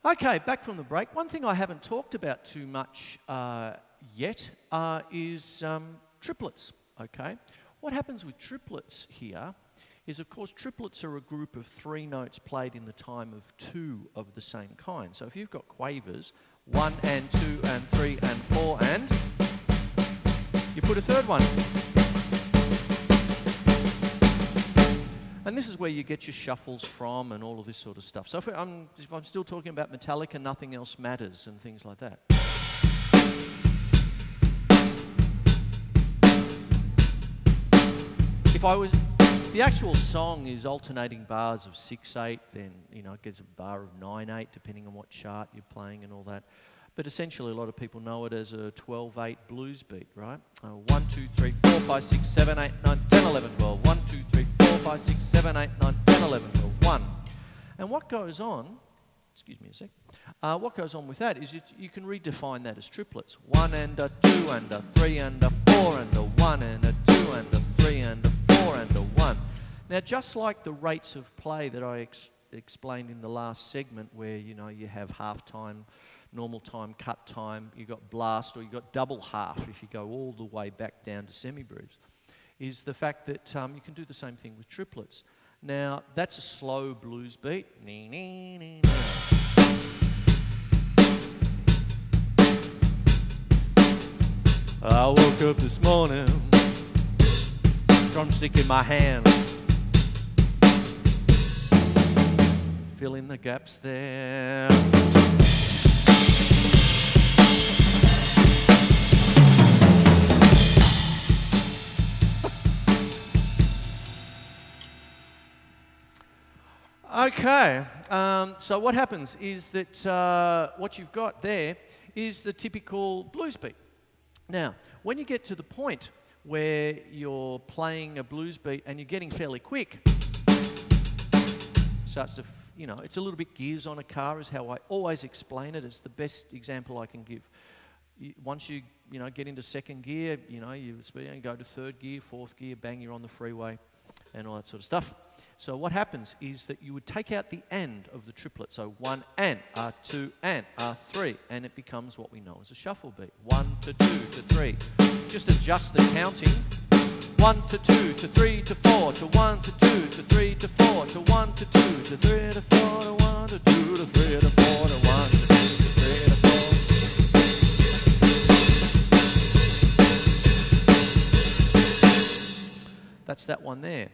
Okay, back from the break. One thing I haven't talked about too much yet is triplets, okay? What happens with triplets here is, of course, triplets are a group of 3 notes played in the time of 2 of the same kind. So if you've got quavers, 1 and 2 and 3 and 4 and you put a third one. And this is where you get your shuffles from and all of this sort of stuff. So if I'm still talking about Metallica, Nothing Else Matters and things like that. If I was, the actual song is alternating bars of 6/8, then it gets a bar of 9/8 depending on what chart you're playing and all that. But essentially, a lot of people know it as a 12/8 blues beat, right? 1, 2, 3, 4, 5, 6, 7, 8, 9, 10, 11, 12. 1, 2, 3, 4, 5, 6, 7, 8, 9, 10, 11, 12. 1. And what goes on, excuse me a sec, what goes on with that is you can redefine that as triplets. 1 and a 2 and a 3 and a 4 and a 1 and a 2 and a 3 and a 4 and a 1. Now, just like the rates of play that I explained in the last segment where, you have half time, normal time, cut time, you've got blast, or you've got double half if you go all the way back down to semi-breves, is the fact that you can do the same thing with triplets. Now, that's a slow blues beat. I woke up this morning, drumstick in my hand, fill in the gaps there. Okay, so what happens is that what you've got there is the typical blues beat. Now, when you get to the point where you're playing a blues beat and you're getting fairly quick, starts to, it's a little bit gears on a car is how I always explain it. It's the best example I can give. Once you, get into second gear, you go to third gear, fourth gear, bang, you're on the freeway and all that sort of stuff. So what happens is that you would take out the and of the triplet. So 1 and, 2 and, 3, and it becomes what we know as a shuffle beat. 1 to 2 to 3. Just adjust the counting. 1 to 2 to 3 to 4 to 1 to 2 to 3 to 4 to 1 to 2 to 3 to 4 to 1 to 2 to 3 to 4 to 1 to 2 to 3 to 4. That's that one there.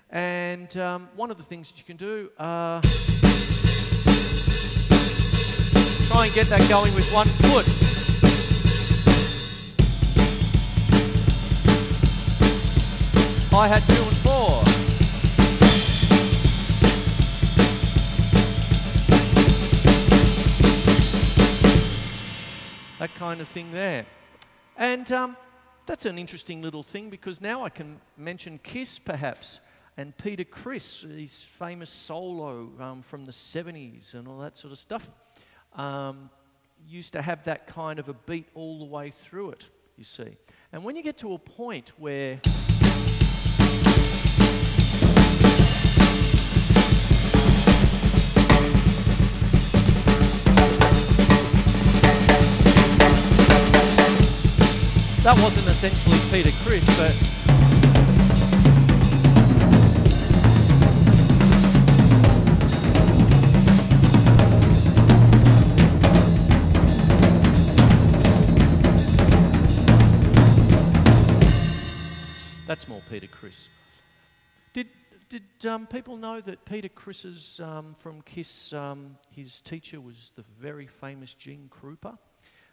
And one of the things that you can do, try and get that going with one foot. Hi-hat 2 and 4. That kind of thing there. And that's an interesting little thing because now I can mention Kiss perhaps. And Peter Criss, his famous solo from the 70s and all that sort of stuff, used to have that kind of a beat all the way through it, you see. And when you get to a point where that wasn't essentially Peter Criss, but that's more Peter Criss. Did people know that Peter Criss's from Kiss, his teacher was the very famous Gene Krupa?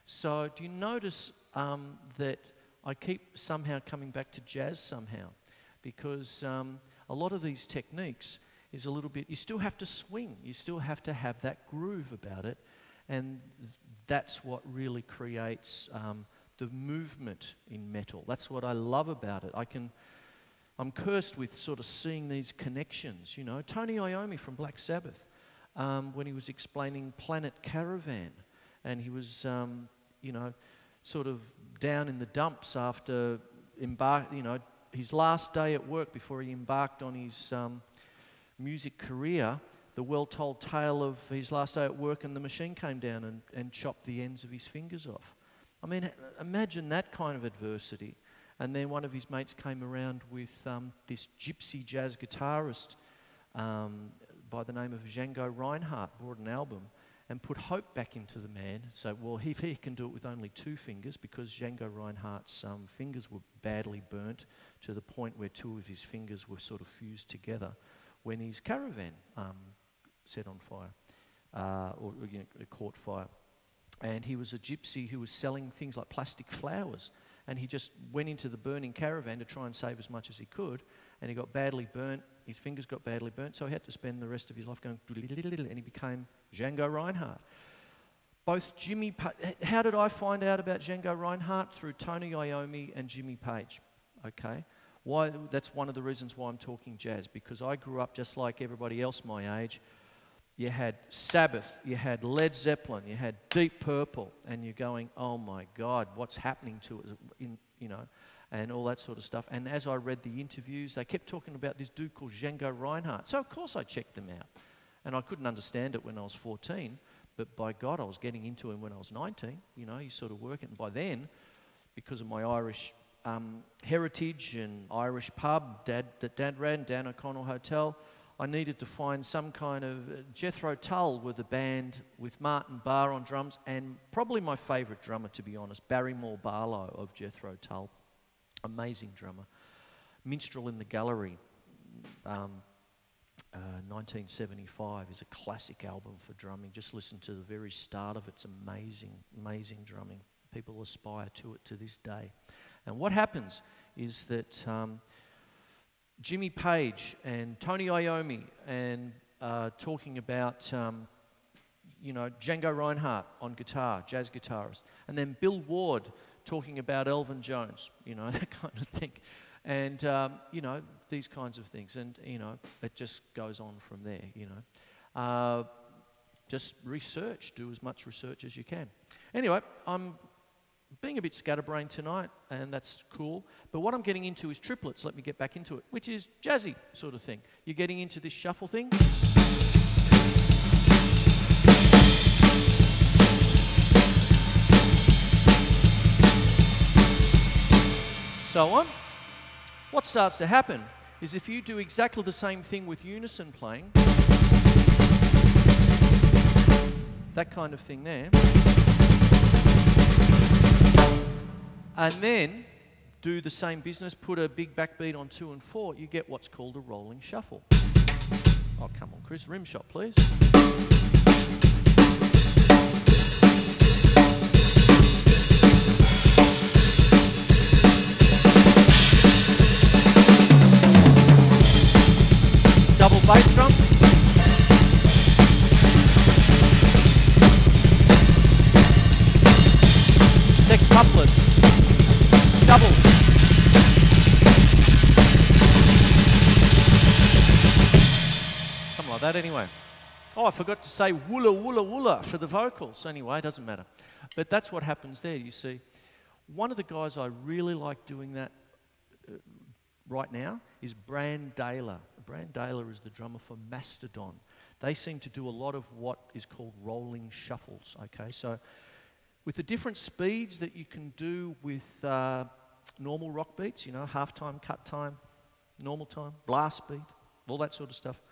So do you notice that I keep somehow coming back to jazz somehow? Because a lot of these techniques is a little bit, you still have to swing, you still have to have that groove about it, and that's what really creates the movement in metal. That's what I love about it. I'm cursed with sort of seeing these connections, Tony Iommi from Black Sabbath, when he was explaining Planet Caravan, and he was, sort of down in the dumps after his last day at work before he embarked on his music career. the well-told tale of his last day at work and the machine came down and chopped the ends of his fingers off. I mean, imagine that kind of adversity. And then one of his mates came around with this gypsy jazz guitarist by the name of Django Reinhardt, brought an album and put hope back into the man. So, well, if he can do it with only 2 fingers, because Django Reinhardt's fingers were badly burnt to the point where 2 of his fingers were sort of fused together when his caravan set on fire, or caught fire. And he was a gypsy who was selling things like plastic flowers. And he just went into the burning caravan to try and save as much as he could. And he got badly burnt. His fingers got badly burnt. So he had to spend the rest of his life going, and he became Django Reinhardt. Both how did I find out about Django Reinhardt? Through Tony Iommi and Jimmy Page. Okay. Why? That's one of the reasons why I'm talking jazz, because I grew up just like everybody else my age. You had Sabbath, you had Led Zeppelin, you had Deep Purple, and you're going, oh my God, what's happening to it, and all that sort of stuff. And as I read the interviews, they kept talking about this dude called Django Reinhardt. So of course I checked them out. And I couldn't understand it when I was 14, but by God, I was getting into him when I was 19. You sort of work it. And by then, because of my Irish heritage and Irish pub that Dad ran, Dan O'Connell Hotel, I needed to find some kind of... Jethro Tull were the band with Martin Barr on drums, and probably my favourite drummer, to be honest, Barrymore Barlow of Jethro Tull. Amazing drummer. Minstrel in the Gallery, 1975, is a classic album for drumming. Just listen to the very start of it. It's amazing, amazing drumming. People aspire to it to this day. And what happens is that... Jimmy Page and Tony Iommi and talking about, Django Reinhardt on guitar, jazz guitarist. And then Bill Ward talking about Elvin Jones, that kind of thing. And, these kinds of things. And, it just goes on from there, Just research, do as much research as you can. Anyway, I'm being a bit scatterbrained tonight, and that's cool. But what I'm getting into is triplets. Let me get back into it, which is jazzy sort of thing. You're getting into this shuffle thing. So on. What starts to happen is if you do exactly the same thing with unison playing, that kind of thing there, and then do the same business, put a big backbeat on 2 and 4, you get what's called a rolling shuffle. Oh, come on, Chris, rim shot, please. Double bass drum. Six couplets. Double. Something like that anyway. Oh, I forgot to say woola woola woola for the vocals. Anyway, it doesn't matter. But that's what happens there, you see. One of the guys I really like doing that right now is Brand Daler. Brand Daler is the drummer for Mastodon. They seem to do a lot of what is called rolling shuffles, okay? So with the different speeds that you can do with normal rock beats, half time, cut time, normal time, blast beat, all that sort of stuff,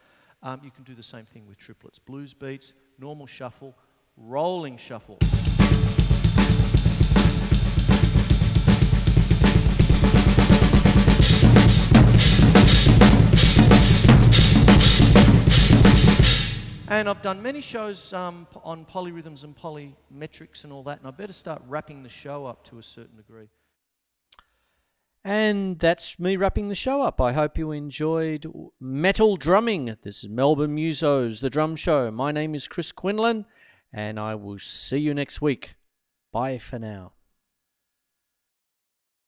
you can do the same thing with triplets. Blues beats, normal shuffle, rolling shuffle. And I've done many shows on polyrhythms and polymetrics and all that, and I better start wrapping the show up to a certain degree. And that's me wrapping the show up. I hope you enjoyed metal drumming. This is Melbourne Musos, the drum show. My name is Chris Quinlan, and I will see you next week. Bye for now.